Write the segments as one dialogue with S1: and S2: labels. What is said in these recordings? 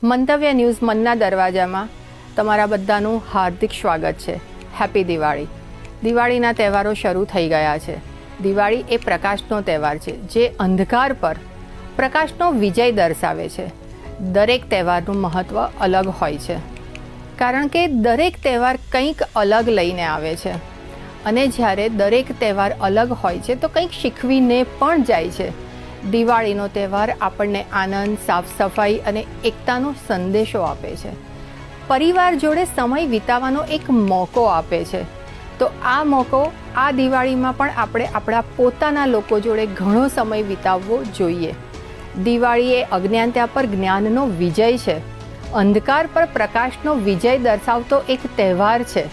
S1: મંતવ્ય ન્યૂઝ મનના દરવાજામાં તમારા બધાનું હાર્દિક સ્વાગત છે. હેપી દિવાળી. દિવાળીના તહેવારો શરૂ થઈ ગયા છે. દિવાળી એ પ્રકાશનો તહેવાર છે જે અંધકાર પર પ્રકાશનો વિજય દર્શાવે છે. દરેક તહેવારનું મહત્ત્વ અલગ હોય છે કારણ કે દરેક તહેવાર કંઈક અલગ લઈને આવે છે અને જ્યારે દરેક તહેવાર અલગ હોય છે તો કંઈક શીખવીને પણ જાય છે. દિવાળીનો તહેવાર આપણને આનંદ, સાફ સફાઈ અને એકતાનો સંદેશો આપે છે. પરિવાર જોડે સમય વિતાવવાનો એક મોકો આપે છે. તો આ મોકો આ દિવાળીમાં પણ આપણે આપણા પોતાના લોકો જોડે ઘણો સમય વિતાવવો જોઈએ. દિવાળી એ અજ્ઞાનતા પર જ્ઞાનનો વિજય છે. અંધકાર પર પ્રકાશનો વિજય દર્શાવતો એક તહેવાર છે.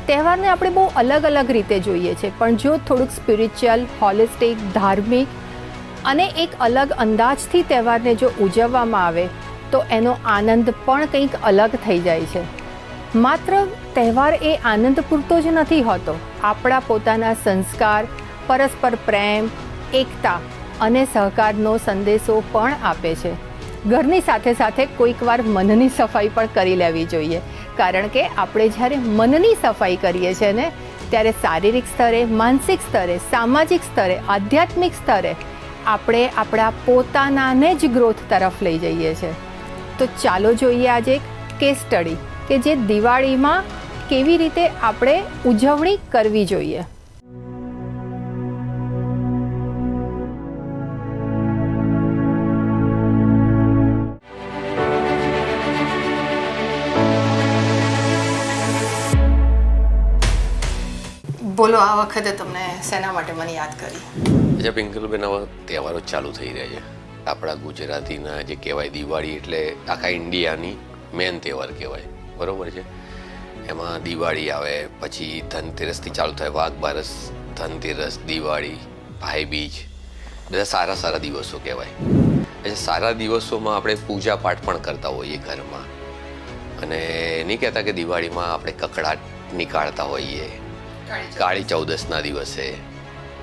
S1: તહેવારને આપણે બહુ અલગ અલગ રીતે જોઈએ છે, પણ જો થોડુંક સ્પિરિચ્યુઅલ, હોલિસ્ટિક, ધાર્મિક અને એક અલગ અંદાજથી તહેવારને જો ઉજવવામાં આવે તો એનો આનંદ પણ કંઈક અલગ થઈ જાય છે. માત્ર તહેવાર એ આનંદ પૂરતો જ નથી હોતો. આપણા પોતાના સંસ્કાર, પરસ્પર પ્રેમ, એકતા અને સહકારનો સંદેશો પણ આપે છે. ઘરની સાથે સાથે કોઈક વાર મનની સફાઈ પણ કરી લેવી જોઈએ, કારણ કે આપણે જ્યારે મનની સફાઈ કરીએ છીએ ને ત્યારે શારીરિક સ્તરે, માનસિક સ્તરે, સામાજિક સ્તરે, આધ્યાત્મિક સ્તરે આપણે આપણા પોતાનાને જ ગ્રોથ તરફ લઈ જઈએ છીએ. તો ચાલો જોઈએ આજે એક કેસ સ્ટડી કે જે દિવાળીમાં કેવી રીતે આપણે ઉજવણી કરવી જોઈએ. બોલો, આ વખતે તમને શેના માટે મને યાદ કરી?
S2: અચ્છા પિંકલબેન, આવા તહેવારો ચાલુ થઈ રહ્યા છે. આપણા ગુજરાતીના જે કહેવાય દિવાળી એટલે આખા ઇન્ડિયાની મેન તહેવાર કહેવાય, બરાબર છે. એમાં દિવાળી આવે, પછી ધનતેરસથી ચાલુ થાય, વાઘ બારસ, ધનતેરસ, દિવાળી, ભાઈબીજ, બધા સારા સારા દિવસો કહેવાય. એટલે સારા દિવસોમાં આપણે પૂજા પાઠ પણ કરતા હોઈએ ઘરમાં, અને નહીં કહેતા કે દિવાળીમાં આપણે કકડાટ નીકાળતા હોઈએ કાળી ચૌદસના દિવસે,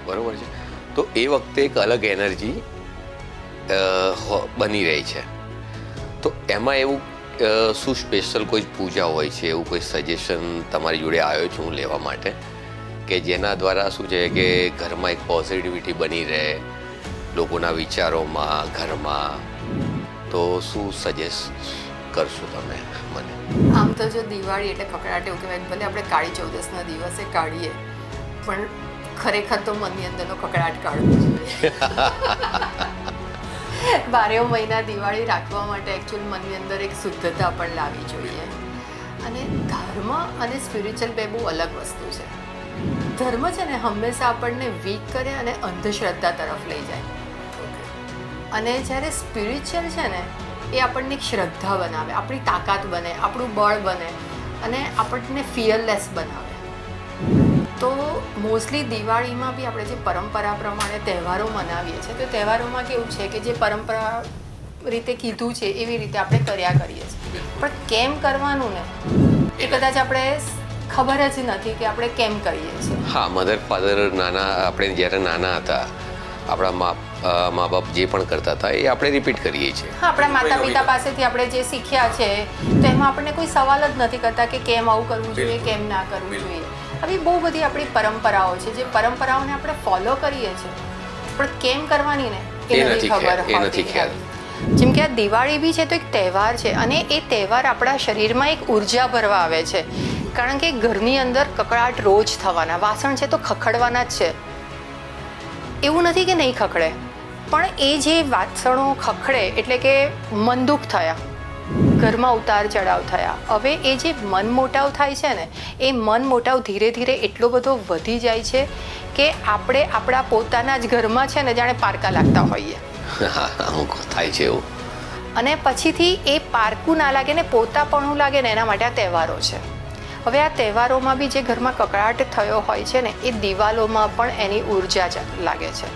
S2: બરાબર છે. તો એ વખતે એક અલગ એનર્જી બની રહી છે. તો એમાં એવું શું સ્પેશિયલ કોઈ પૂજા હોય છે, એવું કોઈ સજેશન તમારી જોડે આવ્યો છું હું લેવા માટે, કે જેના દ્વારા શું છે કે ઘરમાં એક પોઝિટિવિટી બની રહે લોકોના વિચારોમાં, ઘરમાં? તો શું સજેસ્ટ કરશો તમે મને?
S1: આમ તો જો દિવાળી એટલે કકડાટ એવું કહેવાય, ભલે આપણે કાળી ચૌદસના દિવસે કાઢીએ, પણ ખરેખર તો મનની અંદરનો કકડાટ કાઢવો જોઈએ. 12 મહિના દિવાળી રાખવા માટે એકચ્યુઅલ મનની અંદર એક શુદ્ધતા પણ લાવવી જોઈએ. અને ધર્મ અને સ્પિરિચ્યુઅલ બે બહુ અલગ વસ્તુ છે. ધર્મ છે ને હંમેશા આપણને વીક કરે અને અંધશ્રદ્ધા તરફ લઈ જાય, અને જ્યારે સ્પિરિચ્યુઅલ છે ને એ આપણને એક શ્રદ્ધા બનાવે, આપણી તાકાત બને, આપણું બળ બને અને આપણને ફિયરલેસ બનાવે. તો મોસ્ટલી દિવાળીમાં બી આપણે જે પરંપરા પ્રમાણે તહેવારો મનાવીએ છીએ, તો તહેવારોમાં કેવું છે કે જે પરંપરા રીતે કીધું છે એવી રીતે આપણે કર્યા કરીએ છીએ, પણ કેમ કરવાનું ને એ કદાચ આપણે ખબર જ નથી કે આપણે કેમ કરીએ છીએ.
S2: હા, મધર ફાધર આપણે જ્યારે નાના હતા, આપણા મા બાપ જે પણ કરતા હતા એ આપણે રિપીટ કરીએ છીએ.
S1: હા, આપણા માતા પિતા પાસેથી આપણે જે શીખ્યા છે તો એમાં આપણને કોઈ સવાલ જ નથી કરતા કે કેમ આવું કરવું જોઈએ, કેમ ના કરવું જોઈએ. આવી બહુ બધી આપણી પરંપરાઓ છે, જે પરંપરાઓને આપણે ફોલો કરીએ છીએ, પણ કેમ કરવાની ને એ નથી ખબર હોતી. જેમ કે આ દિવાળી બી છે તો એક તહેવાર છે, અને એ તહેવાર આપણા શરીરમાં એક ઉર્જા ભરવા આવે છે, કારણ કે ઘરની અંદર કકળાટ રોજ થવાના, વાસણ છે તો ખખડવાના જ છે. એવું નથી કે નહીં ખખડે, પણ એ જે વાસણો ખખડે એટલે કે મન દુઃખ થયા, ઘરમાં ઉતાર ચઢાવ થયા. હવે એ જે મન મોટાવ થાય છે ને, એ મન મોટાવ ધીરે ધીરે એટલો બધો વધી જાય છે કે આપણે આપણા પોતાના જ ઘરમાં છે ને જાણે પારકા લાગતા હોઈએ.
S2: થાય છે એવું.
S1: અને પછીથી એ પારકું ના લાગે ને પોતાપણું લાગે ને, એના માટે આ તહેવારો છે. હવે આ તહેવારોમાં બી જે ઘરમાં કકળાટ થયો હોય છે ને, એ દિવાલોમાં પણ એની ઉર્જા લાગે છે.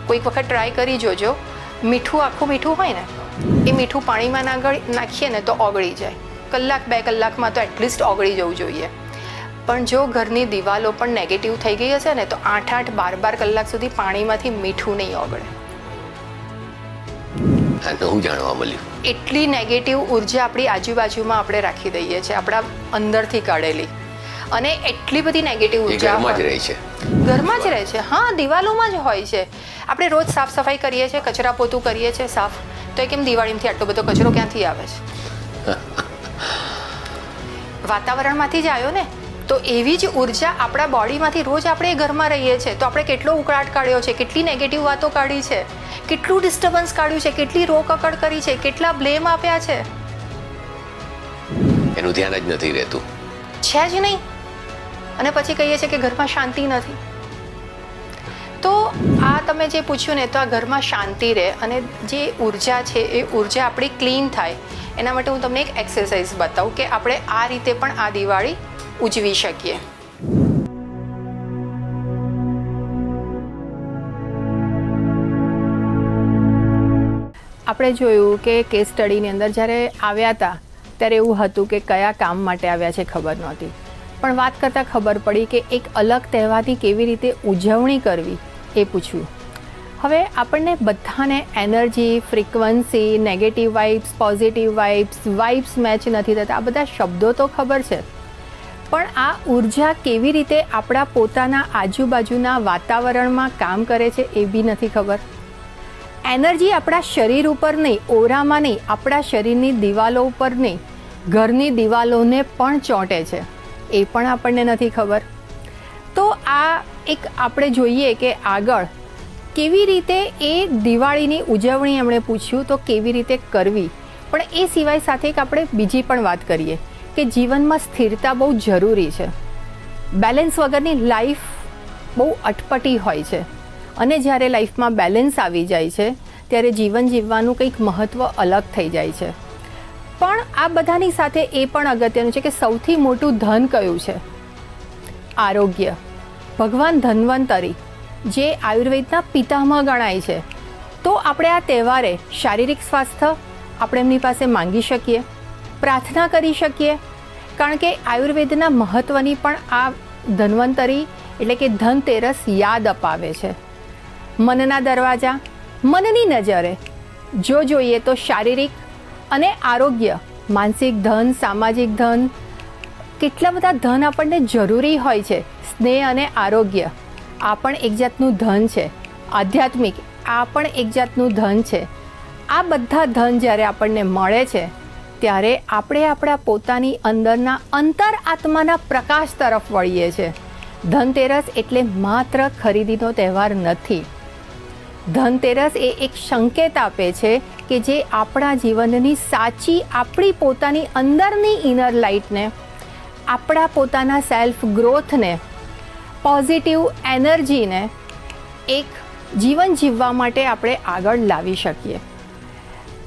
S1: કોઈક વખત ટ્રાય કરી જોજો. મીઠું, આખું મીઠું હોય ને, એ મીઠું પાણીમાં નાખીએ ને તો ઓગળી જાય. 1-2 કલાકમાં તો એટલીસ્ટ ઓગળી જવું જોઈએ. પણ જો ઘરની દિવાલો પણ નેગેટિવ થઈ ગઈ હશે ને તો 8-12 કલાક સુધી પાણીમાંથી મીઠું નહીં ઓગળે.
S2: આ નવું જાણવા મળ્યું.
S1: એટલી નેગેટિવ ઉર્જા આપણી આજુબાજુમાં આપણે રાખી દઈએ છીએ, આપણા અંદરથી કાઢેલી, અને એટલી બધી નેગેટિવ ઉર્જા
S2: ઘરમાં જ રહે છે.
S1: ઘરમાં જ રહે છે. હા, દિવાલોમાં જ હોય છે. આપણે રોજ સાફ સફાઈ કરીએ છીએ, કચરા પોતું કરીએ છીએ સાફ, તો એ કેમ દિવાળીમાંથી આટલો બધો કચરો ક્યાંથી આવે છે? વાતાવરણમાંથી જ આવ્યો ને. તો એવી જ ઉર્જા આપણા બોડીમાંથી રોજ આપણે એ ઘરમાં રહીએ છીએ તો આપણે કેટલો ઉકળાટ કાઢ્યો છે, કેટલી નેગેટિવ વાતો કાઢી છે, કેટલું ડિસ્ટર્બન્સ કાઢ્યું છે, કેટલી રોકકડ કરી છે, કેટલા બ્લેમ આપ્યા છે,
S2: એનું ધ્યાન જ નથી રહેતું.
S1: છે જ નહીં. અને પછી કહીએ છીએ કે ઘરમાં શાંતિ નથી. તો આ તમે જે પૂછ્યું ને, તો આ ઘરમાં શાંતિ રહે અને જે ઉર્જા છે એ ઉર્જા આપણી ક્લીન થાય, એના માટે હું તમને એક એક્સરસાઇઝ બતાવું કે આપણે આ રીતે પણ આ દિવાળી ઉજવી શકીએ. આપણે જોયું કે કેસ સ્ટડીની અંદર જ્યારે આવ્યા હતા ત્યારે એવું હતું કે કયા કામ માટે આવ્યા છે ખબર નહોતી, પણ વાત કરતાં ખબર પડી કે એક અલગ તહેવારની કેવી રીતે ઉજવણી કરવી એ પૂછ્યું. હવે આપણને બધાને energy, frequency, negative vibes, positive vibes match નથી થતા, આ બધા શબ્દો તો ખબર છે, પણ આ ઉર્જા કેવી રીતે આપણા પોતાના આજુબાજુના વાતાવરણમાં કામ કરે છે એ બી નથી ખબર. એનર્જી આપણા શરીર ઉપર નહીં, ઓરામાં નહીં, આપણા શરીરની દિવાલો ઉપર નહીં, ઘરની દિવાલોને પણ ચોંટે છે, એ પણ આપણને નથી ખબર. તો આ એક આપણે જોઈએ કે આગળ કેવી રીતે એ દિવાળીની ઉજવણી એમણે પૂછ્યું તો કેવી રીતે કરવી. પણ એ સિવાય સાથે એક આપણે બીજી પણ વાત કરીએ કે જીવનમાં સ્થિરતા બહુ જરૂરી છે. બેલેન્સ વગરની લાઈફ બહુ અટપટી હોય છે, અને જ્યારે લાઈફમાં બેલેન્સ આવી જાય છે ત્યારે જીવન જીવવાનું કંઈક મહત્ત્વ અલગ થઈ જાય છે. પણ આ બધાની સાથે એ પણ અગત્યનું છે કે સૌથી મોટું ધન કયું છે? આરોગ્ય. ભગવાન ધન્વંતરી જે આયુર્વેદના પિતામહ ગણાય છે, તો આપણે આ તહેવારે શારીરિક સ્વાસ્થ્ય આપણે એમની પાસે માંગી શકીએ, પ્રાર્થના કરી શકીએ, કારણ કે આયુર્વેદના મહત્ત્વની પણ આ ધન્વંતરી એટલે કે ધનતેરસ યાદ અપાવે છે. મનના દરવાજા, મનની નજરે જો જોઈએ તો શારીરિક અને આરોગ્ય, માનસિક ધન, સામાજિક ધન, કેટલા બધા ધન આપણને જરૂરી હોય છે. સ્નેહ અને આરોગ્ય આ પણ એક જાતનું ધન છે. આધ્યાત્મિક આ પણ એક જાતનું ધન છે. આ બધા ધન જ્યારે આપણને મળે છે ત્યારે આપણે આપણા પોતાની અંદરના અંતર આત્માના પ્રકાશ તરફ વળીએ છીએ. ધનતેરસ એટલે માત્ર ખરીદીનો તહેવાર નથી. ધનતેરસ એ એક સંકેત આપે છે કે જે આપણા જીવનની સાચી, આપણી પોતાની અંદરની ઇનર લાઇટને, આપણા પોતાના સેલ્ફ ગ્રોથને, પોઝિટિવ એનર્જીને એક જીવન જીવવા માટે આપણે આગળ લાવી શકીએ.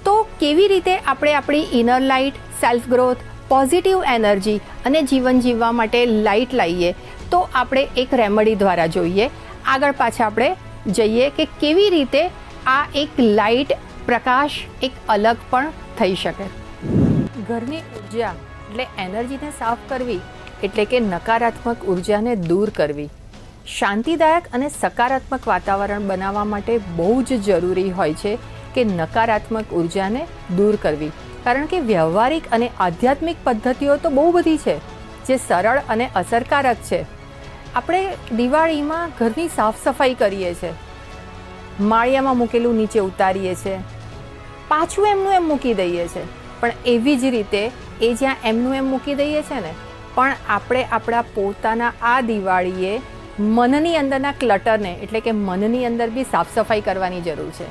S1: તો કેવી રીતે આપણે આપણી inner light, self growth, positive energy અને જીવન જીવવા માટે લાઇટ લાવીએ, તો આપણે એક રેમેડી દ્વારા જોઈએ. આગળ પાછા આપણે જઈએ કે કેવી રીતે આ એક લાઇટ, પ્રકાશ એક અલગ પણ થઈ શકે. ઘરની ઉર્જા એટલે એનર્જીને સાફ કરવી એટલે કે નકારાત્મક ઉર્જાને દૂર કરવી. શાંતિદાયક અને સકારાત્મક વાતાવરણ બનાવવા માટે બહુ જ જરૂરી હોય છે કે નકારાત્મક ઉર્જાને દૂર કરવી. કારણ કે વ્યવહારિક અને આધ્યાત્મિક પદ્ધતિઓ તો બહુ બધી છે જે સરળ અને અસરકારક છે. આપણે દિવાળીમાં ઘરની સાફ સફાઈ કરીએ છીએ, માળિયામાં મૂકેલું નીચે ઉતારીએ છીએ, પાછું એમનું એમ મૂકી દઈએ છીએ, પણ એવી જ રીતે એ જ્યાં એમનું એમ મૂકી દઈએ છીએ ને, પણ આપણે આપણા પોતાના આ દિવાળીએ મનની અંદરના ક્લટરને એટલે કે મનની અંદર બી સાફ સફાઈ કરવાની જરૂર છે.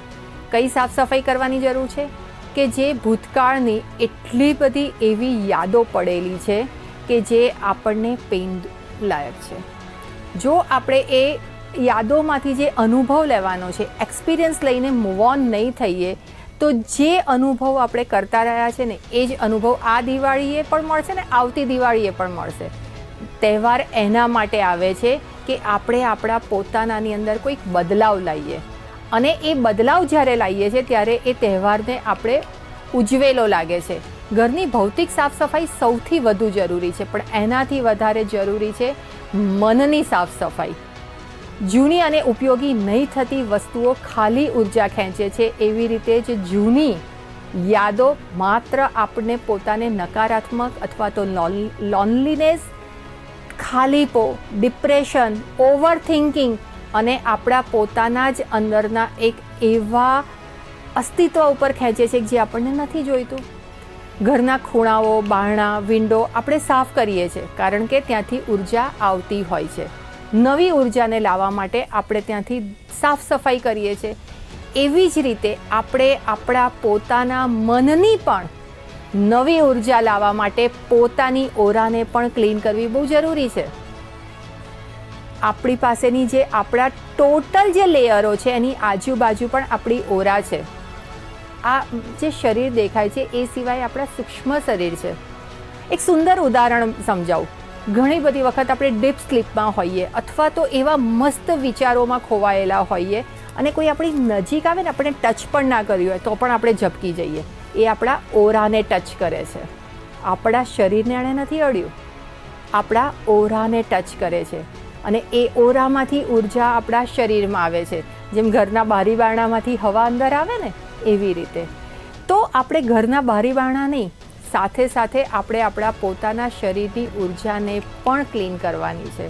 S1: કઈ સાફ સફાઈ કરવાની જરૂર છે? કે જે ભૂતકાળની એટલી બધી એવી યાદો પડેલી છે કે જે આપણને પેઇન લાયક છે. જો આપણે એ યાદોમાંથી જે અનુભવ લેવાનો છે, એક્સપિરિયન્સ લઈને મૂવ ઓન નહીં થઈએ, તો જે અનુભવ આપણે કરતા રહ્યા છે ને એ જ અનુભવ આ દિવાળીએ પણ મળશે ને આવતી દિવાળીએ પણ મળશે. તહેવાર એના માટે આવે છે કે આપણે આપણા પોતાનાની અંદર કોઈક બદલાવ લાવીએ, અને એ બદલાવ જ્યારે લાવીએ છીએ ત્યારે એ તહેવારને આપણે ઉજવેલો લાગે છે. ઘરની ભૌતિક સાફ સફાઈ સૌથી વધુ જરૂરી છે, પણ એનાથી વધારે જરૂરી છે મનની સાફ સફાઈ. જૂની અને ઉપયોગી નહીં થતી વસ્તુઓ ખાલી ઉર્જા ખેંચે છે, એવી રીતે જ જૂની યાદો માત્ર આપણને પોતાને નકારાત્મક અથવા તો લોનલીનેસ, ખાલીપો, ડિપ્રેશન, ઓવર થિંકિંગ અને આપણા પોતાના જ અંદરના એક એવા અસ્તિત્વ ઉપર ખેંચે છે જે આપણને નથી જોઈતું. ઘરના ખૂણાઓ, બારણા, વિન્ડો આપણે સાફ કરીએ છીએ કારણ કે ત્યાંથી ઉર્જા આવતી હોય છે. નવી ઉર્જાને લાવવા માટે આપણે ત્યાંથી સાફ સફાઈ કરીએ છીએ. એવી જ રીતે આપણે આપણા પોતાના મનની પણ નવી ઉર્જા લાવવા માટે પોતાની ઓરાને પણ ક્લીન કરવી બહુ જરૂરી છે. આપણી પાસેની જે આપણા ટોટલ જે લેયરો છે એની આજુબાજુ પણ આપણી ઓરા છે. આ જે શરીર દેખાય છે એ સિવાય આપણા સૂક્ષ્મ શરીર છે. એક સુંદર ઉદાહરણ સમજાવું. ઘણી બધી વખત આપણે ડીપ સ્લીપમાં હોઈએ અથવા તો એવા મસ્ત વિચારોમાં ખોવાયેલા હોઈએ અને કોઈ આપણી નજીક આવે ને, આપણે ટચ પણ ના કર્યું હોય તો પણ આપણે ઝબકી જઈએ. એ આપણા ઓરાને ટચ કરે છે. આપણા શરીરને એણે નથી અડ્યું, આપણા ઓરાને ટચ કરે છે અને એ ઓરામાંથી ઉર્જા આપણા શરીરમાં આવે છે. જેમ ઘરના બારી બારણામાંથી હવા અંદર આવે ને, એવી રીતે. તો આપણે ઘરના બારી બારણા નહીં, સાથે સાથે આપણે આપણા પોતાના શરીરની ઉર્જાને પણ ક્લીન કરવાની છે.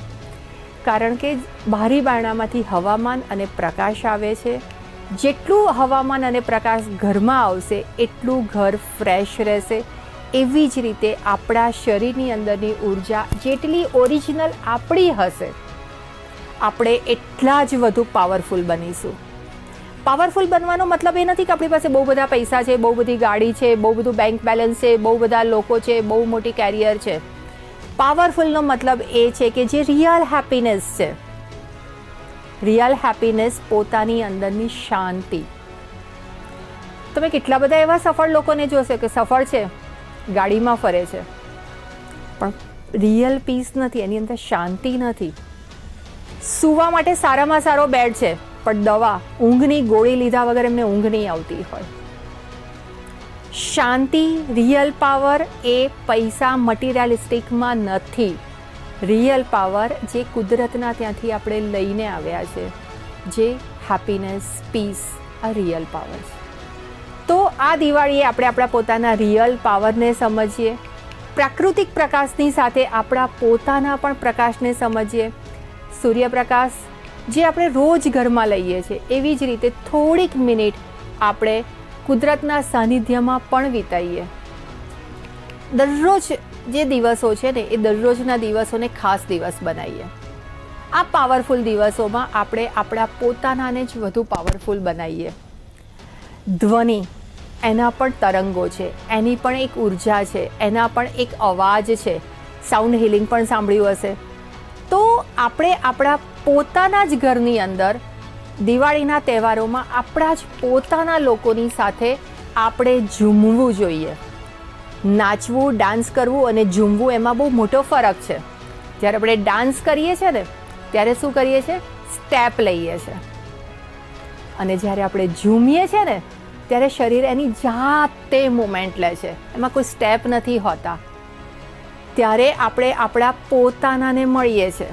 S1: કારણ કે બારી બારણામાંથી હવામાન અને પ્રકાશ આવે છે. જેટલું હવામાન અને પ્રકાશ ઘરમાં આવશે એટલું ઘર ફ્રેશ રહેશે. એવી જ રીતે આપણા શરીરની અંદરની ઉર્જા જેટલી ઓરિજિનલ આપણી હશે, આપણે એટલા જ વધુ પાવરફુલ બનીશું. પાવરફુલ બનવાનો મતલબ એ નથી કે આપણી પાસે બહુ બધા પૈસા છે, બહુ બધી ગાડી છે, બહુ બધું બેંક બેલેન્સ છે, બહુ બધા લોકો છે, બહુ મોટી કેરિયર છે. પાવરફુલનો મતલબ એ છે કે જે રિયલ હેપીનેસ છે, રિયલ હેપીનેસ પોતાની અંદરની શાંતિ. તમે કેટલા બધા એવા સફળ લોકોને જોશો કે સફળ છે, ગાડીમાં ફરે છે, પણ રિયલ પીસ નથી, એની અંદર શાંતિ નથી. સૂવા માટે સારામાં સારો બેડ છે, પણ દવા, ઊંઘની ગોળી લીધા વગર એમને ઊંઘ નહીં આવતી હોય. શાંતિ, રિયલ પાવર એ પૈસા મટીરિયલિસ્ટિકમાં નથી. રિયલ પાવર જે કુદરતના ત્યાંથી આપણે લઈને આવ્યા છે, જે હેપીનેસ, પીસ, આ રિયલ પાવર છે. તો આ દિવાળીએ આપણે આપણા પોતાના રિયલ પાવરને સમજીએ, પ્રાકૃતિક પ્રકાશની સાથે આપણા પોતાના પણ પ્રકાશને સમજીએ. સૂર્યપ્રકાશ જે આપણે રોજ ઘરમાં લઈએ છીએ, એવી જ રીતે થોડીક મિનિટ આપણે કુદરતના સાનિધ્યમાં પણ વિતાઈએ. દરરોજ જે દિવસો છે ને, એ દરરોજના દિવસોને ખાસ દિવસ બનાવીએ. આ પાવરફુલ દિવસોમાં આપણે આપણા પોતાનાને જ વધુ પાવરફુલ બનાવીએ. ધ્વનિ, એના પણ તરંગો છે, એની પણ એક ઉર્જા છે, એના પણ એક અવાજ છે. સાઉન્ડ હિલિંગ પણ સાંભળ્યું હશે. તો આપણે આપણા પોતાના જ ઘરની અંદર દિવાળીના તહેવારોમાં આપણા જ પોતાના લોકોની સાથે આપણે ઝૂમવું જોઈએ. નાચવું, ડાન્સ કરવું અને ઝૂમવું એમાં બહુ મોટો ફરક છે. જ્યારે આપણે ડાન્સ કરીએ છીએ ને, ત્યારે શું કરીએ છીએ? સ્ટેપ લઈએ છીએ. અને જ્યારે આપણે ઝૂમીએ છીએ ને, ત્યારે શરીર એની જાતે મૂવમેન્ટ લે છે, એમાં કોઈ સ્ટેપ નથી હોતા. ત્યારે આપણે આપણા પોતાનાને મળીએ છીએ.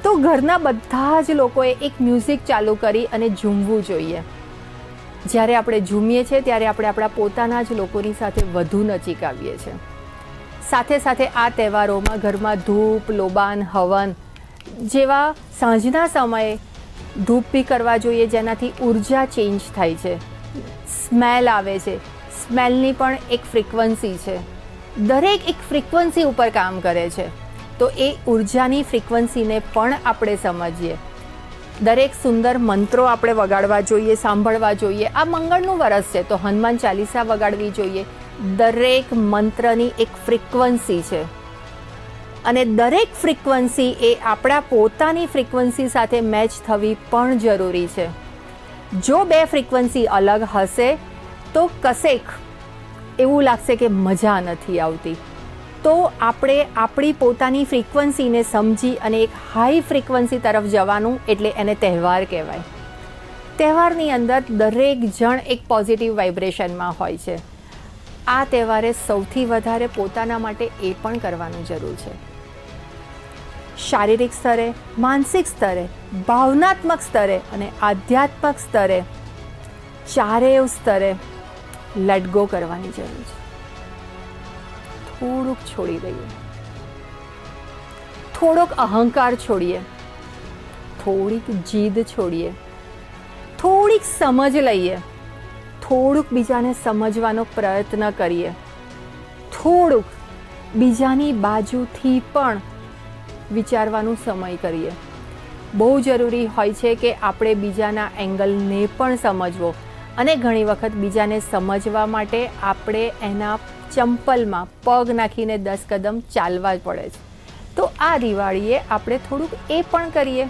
S1: તો ઘરના બધા જ લોકોએ એક મ્યુઝિક ચાલુ કરી અને ઝૂમવું જોઈએ. જ્યારે આપણે ઝૂમીએ છીએ ત્યારે આપણે આપણા પોતાના જ લોકોની સાથે વધુ નજીક આવીએ છીએ. સાથે સાથે આ તહેવારોમાં ઘરમાં ધૂપ, લોબાન, હવન જેવા સાંજના સમયે ધૂપ બી કરવા જોઈએ, જેનાથી ઉર્જા ચેન્જ થાય છે. સ્મેલ આવે છે, સ્મેલની પણ એક ફ્રીક્વન્સી છે. દરેક એક ફ્રીક્વન્સી ઉપર કામ કરે છે. તો એ ઉર્જાની ફ્રીક્વન્સીને પણ આપણે સમજીએ. દરેક સુંદર મંત્રો આપણે વગાડવા જોઈએ, સાંભળવા જોઈએ. આ મંગળનું વરસ છે તો હનુમાન ચાલીસા વગાડવી જોઈએ. દરેક મંત્રની એક ફ્રીક્વન્સી છે અને દરેક ફ્રીક્વન્સી એ આપણા પોતાની ફ્રીક્વન્સી સાથે મેચ થવી પણ જરૂરી છે. જો બે ફ્રીક્વન્સી અલગ હશે તો કશેક એવું લાગશે કે મજા નથી આવતી. તો આપણે આપણી પોતાની ફ્રીક્વન્સીને સમજી અને એક હાઈ ફ્રીક્વન્સી તરફ જવાનું, એટલે એને તહેવાર કહેવાય. તહેવારની અંદર દરેક જણ એક પોઝિટિવ વાઇબ્રેશનમાં હોય છે. આ તહેવારે સૌથી વધારે પોતાના માટે એ પણ કરવાનું જરૂર છે. શારીરિક સ્તરે, માનસિક સ્તરે, ભાવનાત્મક સ્તરે અને આધ્યાત્મિક સ્તરે, ચારેય સ્તરે લેટ ગો કરવાની જરૂર છે. થોડુંક છોડી દઈએ, થોડોક અહંકાર છોડીએ, થોડીક જીદ છોડીએ, થોડીક સમજ લઈએ, થોડુંક બીજાને સમજવાનો પ્રયત્ન કરીએ, થોડુંક બીજાની બાજુથી પણ વિચારવાનું સમય કરીએ. બહુ જરૂરી હોય છે કે આપણે બીજાના એંગલને પણ સમજવો, અને ઘણી વખત બીજાને સમજવા માટે આપણે એના ચંપલમાં પગ નાખીને 10 કદમ ચાલવા જ પડે છે. તો આ દિવાળીએ આપણે થોડુંક એ પણ કરીએ.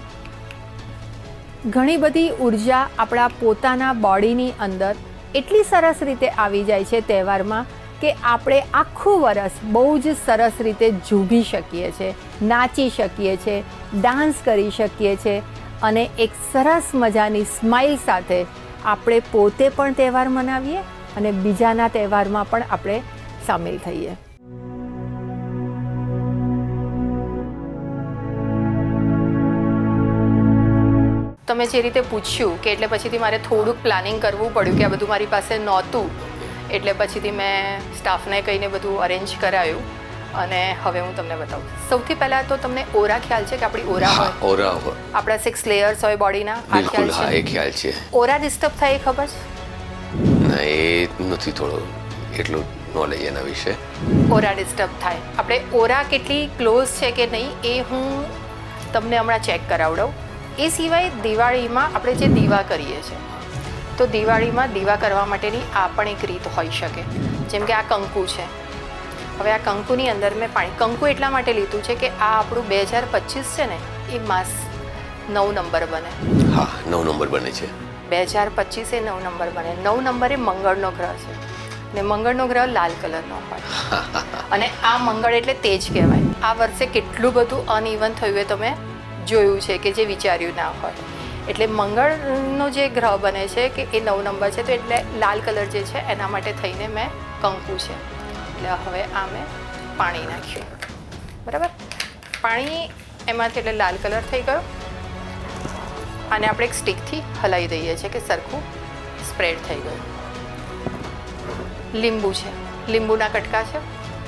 S1: ઘણી બધી ઉર્જા આપણા પોતાના બોડીની અંદર એટલી સરસ રીતે આવી જાય છે તહેવારમાં કે આપણે આખું વરસ બહુ જ સરસ રીતે ઝૂમી શકીએ છીએ, નાચી શકીએ છીએ, ડાન્સ કરી શકીએ છીએ, અને એક સરસ મજાની સ્માઇલ સાથે આપણે પોતે પણ તહેવાર મનાવીએ અને બીજાના તહેવારમાં પણ આપણે સામેલ થઈએ. તમે જે રીતે પૂછ્યું કે એટલે પછીથી મારે થોડુંક પ્લાનિંગ કરવું પડ્યું કે આ બધું મારી પાસે નહોતું, એટલે પછીથી મેં સ્ટાફને કહીને બધું અરેન્જ કરાયું અને હવે હું તમને બતાવું. સૌથી પહેલાં તો તમને ઓરા ખ્યાલ છે કે આપણી ઓરા હોય?
S2: ઓરા હોય,
S1: આપણા 6 લેયર્સ હોય બોડીના, આ
S2: બિલકુલ. હા,
S1: ખ્યાલ
S2: એ ખ્યાલ છે.
S1: ઓરા ડિસ્ટર્બ થાય એ ખબર છે?
S2: ના, એ નથી, થોડો એટલું નોલેજ એના વિશે.
S1: ઓરા ડિસ્ટર્બ થાય. આપણે ઓરા કેટલી ક્લોઝ છે કે નહીં એ હું તમને હમણાં ચેક કરાવડાવું. એ સિવાય દિવાળીમાં આપણે જે દીવા કરીએ છીએ, તો દિવાળીમાં દીવા કરવા માટેની આ પણ એક રીત હોઈ શકે. જેમ કે આ કંકુ છે. હવે આ કંકુની અંદર મેં પાણી, કંકુ એટલા માટે લીધું છે કે આ આપણું 2025 છે ને, એ માસ 9 નંબર બને.
S2: હા, 9 નંબર બને છે.
S1: 2025 એ 9 નંબર બને. 9 નંબર એ મંગળનો ગ્રહ છે, ને મંગળનો ગ્રહ લાલ કલરનો હોય, અને આ મંગળ એટલે તેજ કહેવાય. આ વર્ષે કેટલું બધું અનઇવન થયું એ તમે જોયું છે કે જે વિચાર્યું ના હોય. એટલે મંગળનો જે ગ્રહ બને છે કે એ 9 નંબર છે, તો એટલે લાલ કલર જે છે એના માટે થઈને મેં કંકુ છે. એટલે હવે આ મેં પાણી નાખ્યું, બરાબર. પાણી એમાંથી એટલે લાલ કલર થઈ ગયો. આને આપણે એક સ્ટીકથી હલાવી દઈએ છીએ કે સરખું સ્પ્રેડ થઈ ગયું. લીંબુ છે, લીંબુના કટકા છે.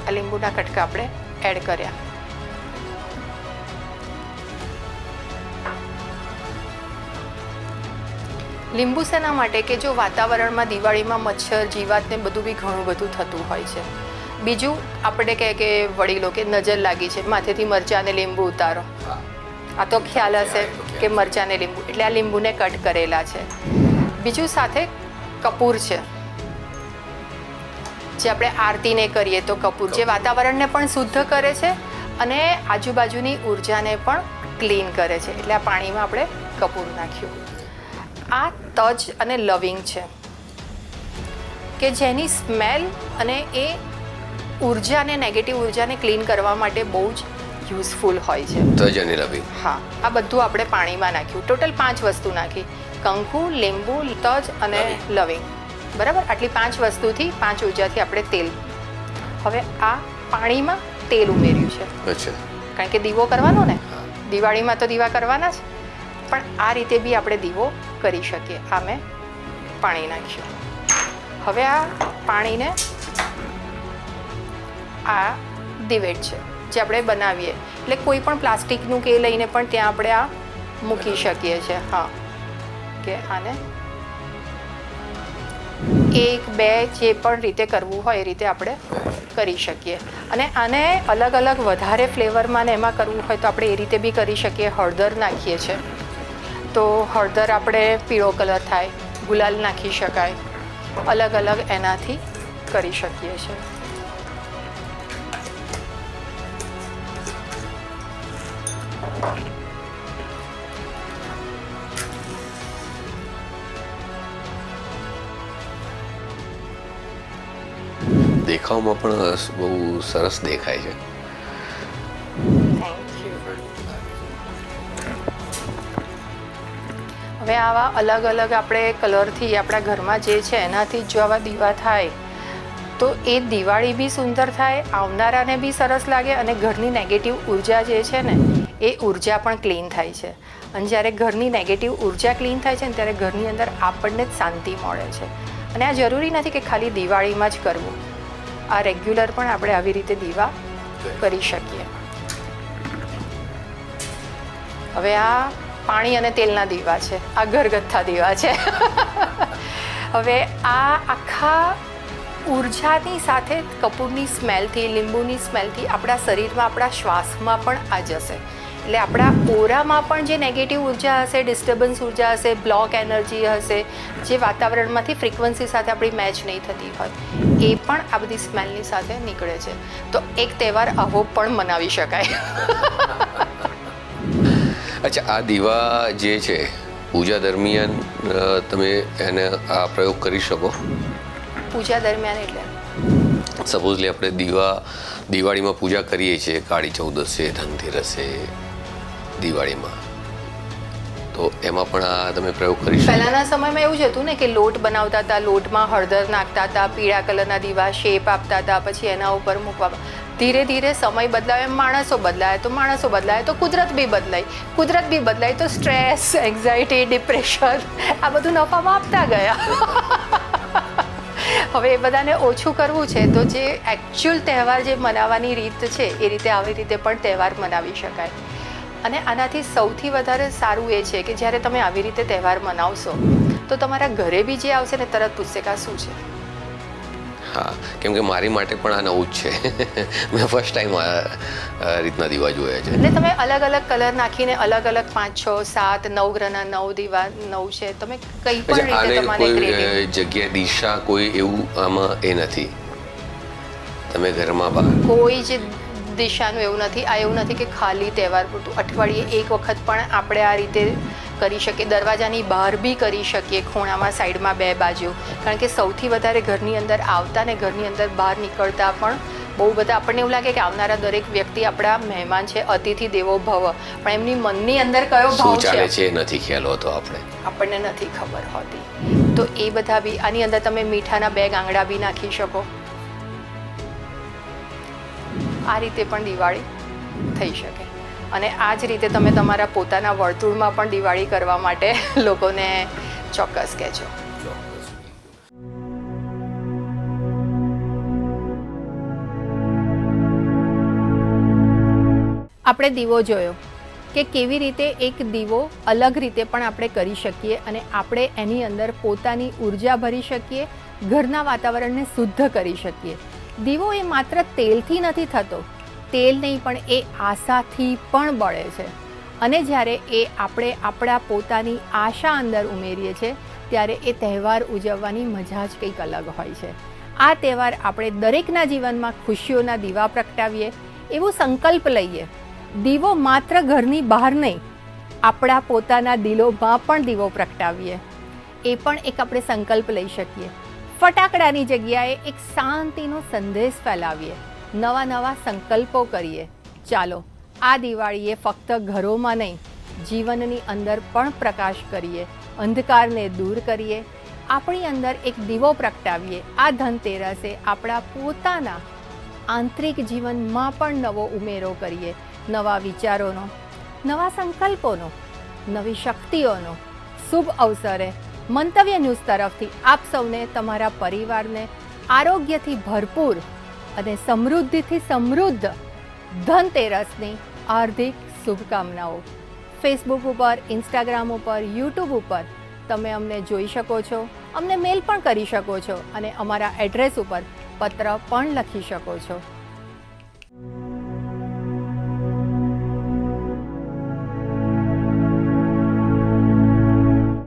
S1: આ લીંબુના કટકા આપણે એડ કર્યા. લીંબુ શેના માટે કે જો વાતાવરણમાં દિવાળીમાં મચ્છર, જીવાત ને બધું બી ઘણું બધું થતું હોય છે. બીજું આપણે કહે કે વડીલો કે નજર લાગી છે, માથેથી મરચાંને લીંબુ ઉતારો. આ તો ખ્યાલ હશે કે મરચાંને લીંબુ, એટલે આ લીંબુને કટ કરેલા છે. બીજું સાથે કપૂર છે, જે આપણે આરતીને કરીએ તો કપૂર જે વાતાવરણને પણ શુદ્ધ કરે છે અને આજુબાજુની ઉર્જાને પણ ક્લીન કરે છે. એટલે આ પાણીમાં આપણે કપૂર નાખ્યું. આ તજ અને લવિંગ છે કે જેની સ્મેલ અને એ ઉર્જાને, નેગેટિવ ઉર્જાને ક્લીન કરવા માટે બહુ જ યુઝફુલ હોય છે.
S2: તજ અને લવિંગ.
S1: હા, આ બધું આપણે પાણીમાં નાખ્યું. ટોટલ 5 વસ્તુ નાખી: કંકુ, લીંબુ, તજ અને લવિંગ. બરાબર. આટલી 5 વસ્તુથી, 5 ઉર્જાથી આપણે તેલ. હવે આ પાણીમાં તેલ ઉમેર્યું છે.
S2: અચ્છા.
S1: કારણ કે દીવો કરવાનો ને, દિવાળીમાં તો દીવા કરવાના જ, પણ આ રીતે બી આપણે દીવો કરી શકીએ. આ મેં પાણી નાખ્યું. હવે આ પાણીને, આ દિવેટ છે જે આપણે બનાવીએ, એટલે કોઈ પણ પ્લાસ્ટિકનું કે લઈને પણ ત્યાં આપણે આ મૂકી શકીએ છીએ. હા, કે આને 1, 2 જે પણ રીતે કરવું હોય એ રીતે આપણે કરી શકીએ. અને આને અલગ અલગ વધારે ફ્લેવરમાં ને એમાં કરવું હોય તો આપણે એ રીતે બી કરી શકીએ. હળદર નાખીએ છીએ તો હળદર આપણે પીળો કલર થાય, ગુલાલ નાખી શકાય, અલગ અલગ એનાથી કરી શકીએ છીએ.
S2: દેખાવમાં પણ બહુ સરસ દેખાય છે.
S1: હવે આવા અલગ અલગ આપણે કલરથી આપણા ઘરમાં જે છે એનાથી જો આવા દીવા થાય તો એ દિવાળી બી સુંદર થાય, આવનારાને બી સરસ લાગે, અને ઘરની નેગેટિવ ઉર્જા જે છે ને એ ઉર્જા પણ ક્લીન થાય છે. અને જ્યારે ઘરની નેગેટિવ ઉર્જા ક્લીન થાય છે ને ત્યારે ઘરની અંદર આપણને જ શાંતિ મળે છે. અને આ જરૂરી નથી કે ખાલી દિવાળીમાં જ કરવું, આ રેગ્યુલર પણ આપણે આવી રીતે દીવા કરી શકીએ. હવે આ પાણી અને તેલના દીવા છે, આ ઘરગથ્થા દીવા છે. હવે આ આખા ઉર્જાની સાથે કપૂરની સ્મેલથી, લીંબુની સ્મેલથી આપણા શરીરમાં, આપણા શ્વાસમાં પણ આ જશે. એટલે આપણા ઓરામાં પણ જે નેગેટિવ ઉર્જા હશે, ડિસ્ટર્બન્સ ઉર્જા હશે, બ્લોક એનર્જી હશે, જે વાતાવરણમાંથી ફ્રિકવન્સી સાથે આપણી મેચ નહીં થતી હોય, એ પણ આ બધી સ્મેલની સાથે નીકળે છે. તો એક તહેવાર આવો પણ મનાવી શકાય.
S2: અચ્છા, આ દીવા જે છે પૂજા દરમિયાન તમે એને આ પ્રયોગ કરી શકો?
S1: પૂજા દરમિયાન એટલે
S2: સપોઝલી આપણે દિવાળીમાં પૂજા કરીએ છીએ, કાળી ચૌદસે, ધનતેરસે, દિવાળીમાં, તો એમાં પણ આ તમે પ્રયોગ કરી શકો?
S1: પહેલાંના સમયમાં એવું જ હતું ને કે લોટ બનાવતા હતા, લોટમાં હળદર નાખતા હતા, પીળા કલરના દીવા શેપ આપતા હતા, પછી એના ઉપર મૂકવા. ધીરે ધીરે સમય બદલાયો, માણસો બદલાય તો માણસો બદલાય તો કુદરત બી બદલાય, કુદરત બી બદલાય તો સ્ટ્રેસ, એન્ઝાયટી, ડિપ્રેશન આ બધું નફામાં આપતા ગયા. હવે એ બધાને ઓછું કરવું છે તો જે એકચ્યુઅલ તહેવાર જે મનાવવાની રીત છે એ રીતે આવી રીતે પણ તહેવાર મનાવી શકાય. અને આનાથી સૌથી વધારે સારું એ છે કે જ્યારે તમે આવી રીતે તહેવાર મનાવશો તો તમારા ઘરે બી જે આવશે ને તરત પૂછશે કે આ શું છે.
S2: હા, કેમ કે મારી માટે પણ આ નવું જ છે. મેં ફર્સ્ટ ટાઈમ આ રીતના દીવા જોયા છે.
S1: એટલે તમે અલગ અલગ કલર નાખીને અલગ અલગ 5, 6, 7, 9 ગ્રહના 9 દીવા 9 છે, તમે કઈ પણ રીતે તમારે
S2: કોઈ જગ્યા દિશા કોઈ એવું આમાં એ નથી, તમે ઘરમાં બહાર
S1: કોઈ જ દિશાનું એવું નથી. આ એવું નથી કે ખાલી તહેવાર પૂરતું, અઠવાડિયે એક વખત પણ આપણે આ રીતે કરી શકીએ. દરવાજાની બહાર બી કરી શકીએ, ખૂણામાં, સાઈડમાં, બે બાજુ. કારણ કે સૌથી વધારે ઘરની અંદર આવતા ને ઘરની અંદર બહાર નીકળતા પણ બહુ બધા આપણને એવું લાગે કે આવનારા દરેક વ્યક્તિ આપણા મહેમાન છે, અતિથિ દેવો ભવ, પણ એમની મનની અંદર કયો ભાવ
S2: ચાલે છે નથી ખ્યાલ હોતો, આપણને
S1: નથી ખબર હોતી. તો એ બધા બી આની અંદર તમે મીઠાના 2 ગાંગડા બી નાખી શકો. આ રીતે પણ દિવાળી થઈ શકે. અને આ જ રીતે તમે તમારા પોતાના વર્તુળમાં પણ દિવાળી કરવા માટે લોકોને ચોક્કસ કહેજો. આપણે દીવો જોયો કે કેવી રીતે એક દીવો અલગ રીતે પણ આપણે કરી શકીએ અને આપણે એની અંદર પોતાની ઉર્જા ભરી શકીએ, ઘરના વાતાવરણને શુદ્ધ કરી શકીએ. દીવો એ માત્ર તેલથી નથી થતો, તેલ નહીં પણ એ આશાથી પણ બળે છે. અને જ્યારે એ આપણે આપણા પોતાની આશા અંદર ઉમેરીએ છીએ ત્યારે એ તહેવાર ઉજવવાની મજા જ કંઈક અલગ હોય છે. આ તહેવાર આપણે દરેકના જીવનમાં ખુશીઓના દીવા પ્રગટાવીએ એવો સંકલ્પ લઈએ. દીવો માત્ર ઘરની બહાર નહીં, આપણા પોતાના દિલોમાં પણ દીવો પ્રગટાવીએ, એ પણ એક આપણે સંકલ્પ લઈ શકીએ. ફટાકડાની જગ્યાએ એક શાંતિનો સંદેશ ફેલાવીએ, નવા નવા સંકલ્પો કરીએ. ચાલો આ દિવાળીએ ફક્ત ઘરોમાં નહીં, જીવનની અંદર પણ પ્રકાશ કરીએ, અંધકારને દૂર કરીએ, આપણી અંદર એક દીવો પ્રગટાવીએ. આ ધનતેરસે આપણા પોતાના આંતરિક જીવનમાં પણ નવો ઉમેરો કરીએ, નવા વિચારોનો, નવા સંકલ્પોનો, નવી શક્તિઓનો. શુભ અવસરે મંતવ્ય ન્યૂઝ તરફથી આપ સૌને, તમારા પરિવારને આરોગ્યથી ભરપૂર અને સમૃદ્ધિથી સમૃદ્ધ ધનતેરસની હાર્દિક શુભકામનાઓ. ફેસબુક ઉપર, ઇન્સ્ટાગ્રામ ઉપર, યુટ્યુબ ઉપર તમે અમને જોઈ શકો છો, અમને મેલ પણ કરી શકો છો અને અમારા એડ્રેસ ઉપર પત્ર પણ લખી શકો છો.